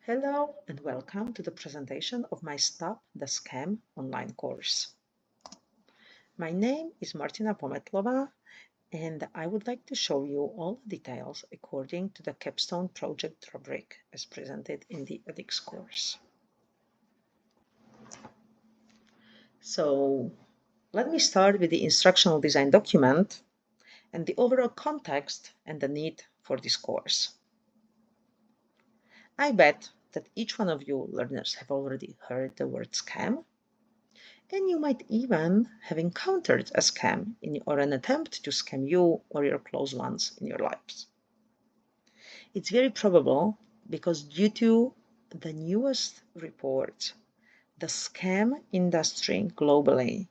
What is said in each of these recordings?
Hello and welcome to the presentation of my Stop the Scam online course. My name is Martina Pometlova and I would like to show you all the details according to the capstone project rubric as presented in the ethics course. So let me start with the instructional design document and the overall context and the need for this course. I bet that each one of you learners have already heard the word scam, and you might even have encountered a scam or an attempt to scam you or your close ones in your lives. It's very probable because due to the newest report, the scam industry globally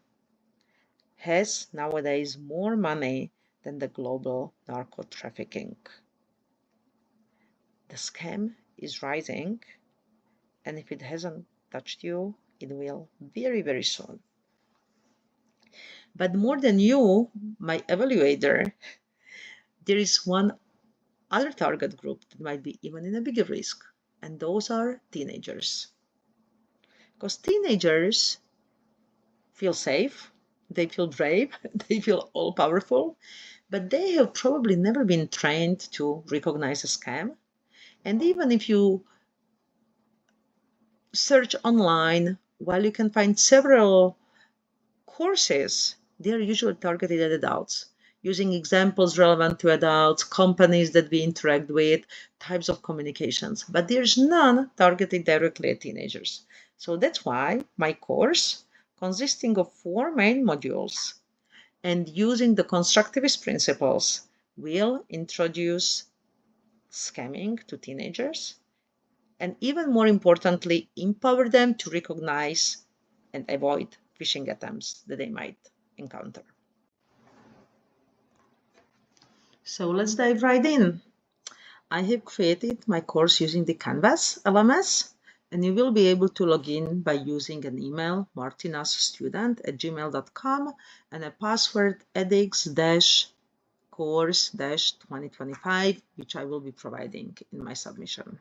has nowadays more money than the global narco trafficking. The scam is rising, and if it hasn't touched you, it will very, very soon. But more than you, my evaluator, there is one other target group that might be even in a bigger risk, and those are teenagers. Because teenagers feel safe, they feel brave, they feel all-powerful, but they have probably never been trained to recognize a scam. And even if you search online, while you can find several courses, they are usually targeted at adults, using examples relevant to adults, companies that we interact with, types of communications, but there's none targeted directly at teenagers. So that's why my course, consisting of 4 main modules and using the constructivist principles, will introduce scamming to teenagers and, even more importantly, empower them to recognize and avoid phishing attempts that they might encounter. So let's dive right in. I have created my course using the Canvas LMS, and you will be able to log in by using an email, martinasstudent@gmail.com, and a password edX-course-2025, which I will be providing in my submission.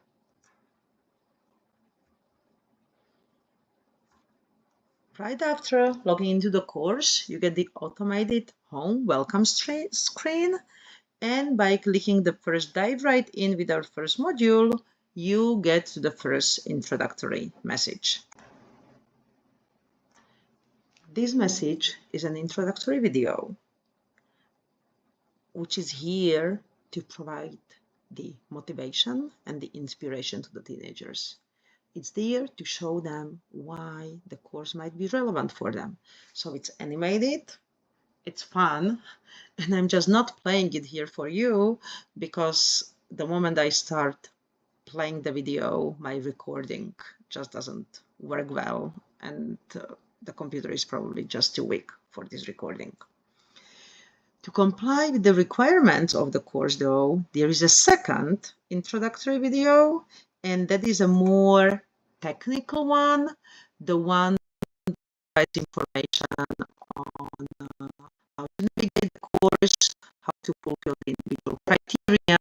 Right after logging into the course, you get the automated home welcome screen. And by clicking the first dive right in with our first module, you get to the first introductory message. This message is an introductory video, which is here to provide the motivation and the inspiration to the teenagers. It's there to show them why the course might be relevant for them. So it's animated, it's fun, and I'm just not playing it here for you because the moment I start playing the video, my recording just doesn't work well, and the computer is probably just too weak for this recording. To comply with the requirements of the course, though, there is a second introductory video, and that is a more technical one, the one that provides information on how to navigate the course, how to fulfill the individual criteria,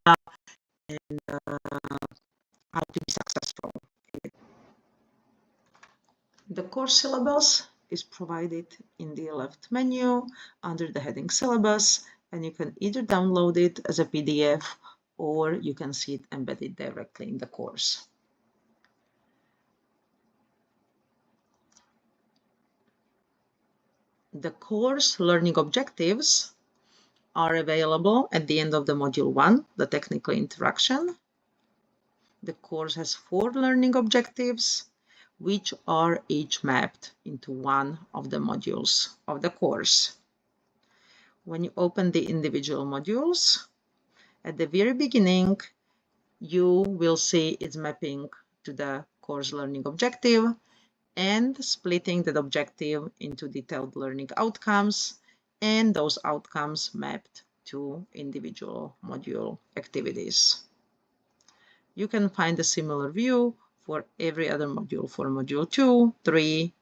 and how to be successful. The course syllabus is provided in the left menu under the heading syllabus, and you can either download it as a PDF or you can see it embedded directly in the course. The course learning objectives are available at the end of the module 1, the technical interaction. The course has 4 learning objectives, which are each mapped into one of the modules of the course. When you open the individual modules, at the very beginning, you will see its mapping to the course learning objective and splitting that objective into detailed learning outcomes, and those outcomes mapped to individual module activities. You can find a similar view for every other module, for module 2, 3,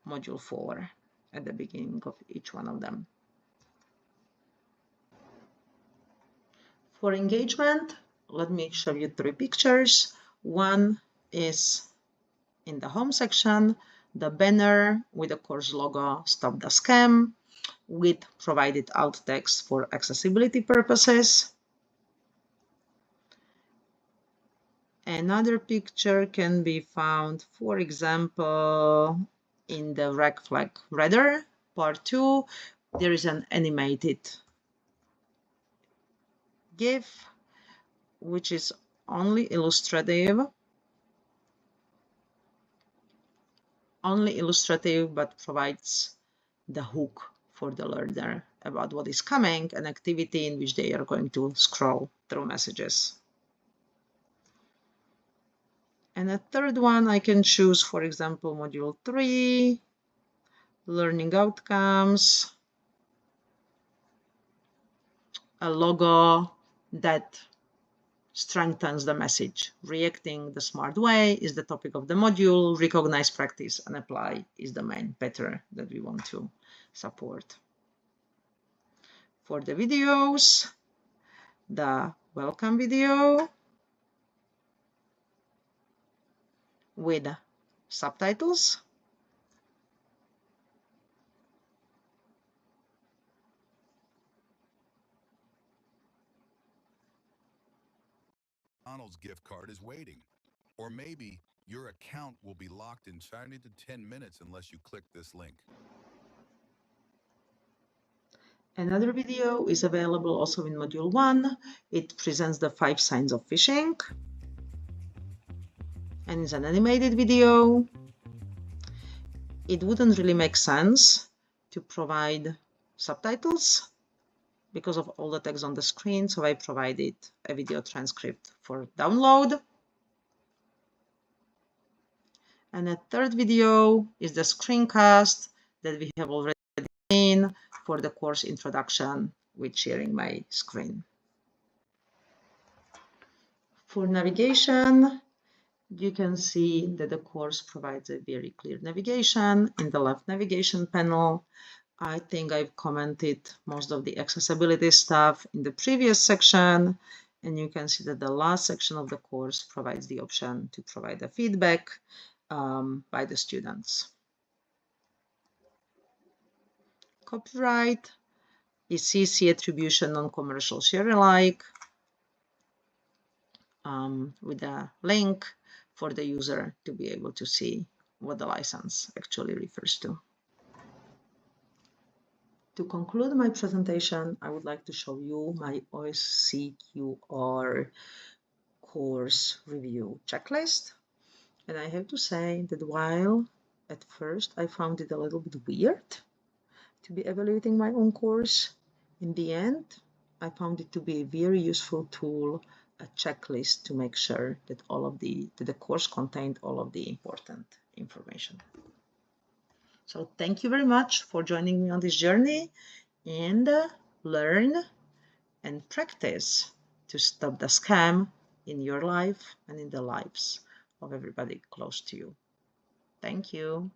module 4, at the beginning of each one of them. For engagement, let me show you 3 pictures. One is in the home section, the banner with the course logo, Stop the Scam, with provided alt text for accessibility purposes. Another picture can be found, for example, in the Red Flag Radar Part 2. There is an animated GIF, which is only illustrative, but provides the hook for the learner about what is coming, an activity in which they are going to scroll through messages. And a third one I can choose, for example, Module 3, Learning Outcomes, a logo that strengthens the message. Reacting the smart way is the topic of the module. Recognize, practice, and apply is the main pattern that we want to support. For the videos, the welcome video with subtitles. McDonald's gift card is waiting. Or maybe your account will be locked inside to 10 minutes unless you click this link. Another video is available also in Module 1. It presents the 5 signs of phishing. And it's an animated video. It wouldn't really make sense to provide subtitles because of all the text on the screen, so I provided a video transcript for download. And a third video is the screencast that we have already seen for the course introduction with sharing my screen. For navigation, you can see that the course provides a very clear navigation. In the left navigation panel, I think I've commented most of the accessibility stuff in the previous section, and you can see that the last section of the course provides the option to provide the feedback by the students. Copyright is CC attribution, non-commercial share alike, with a link for the user to be able to see what the license actually refers to. To conclude my presentation, I would like to show you my OSCQR course review checklist. And I have to say that while at first I found it a little bit weird to be evaluating my own course, in the end, I found it to be a very useful tool, a checklist to make sure that the course contained all of the important information. So thank you very much for joining me on this journey, and learn and practice to stop the scam in your life and in the lives of everybody close to you. Thank you.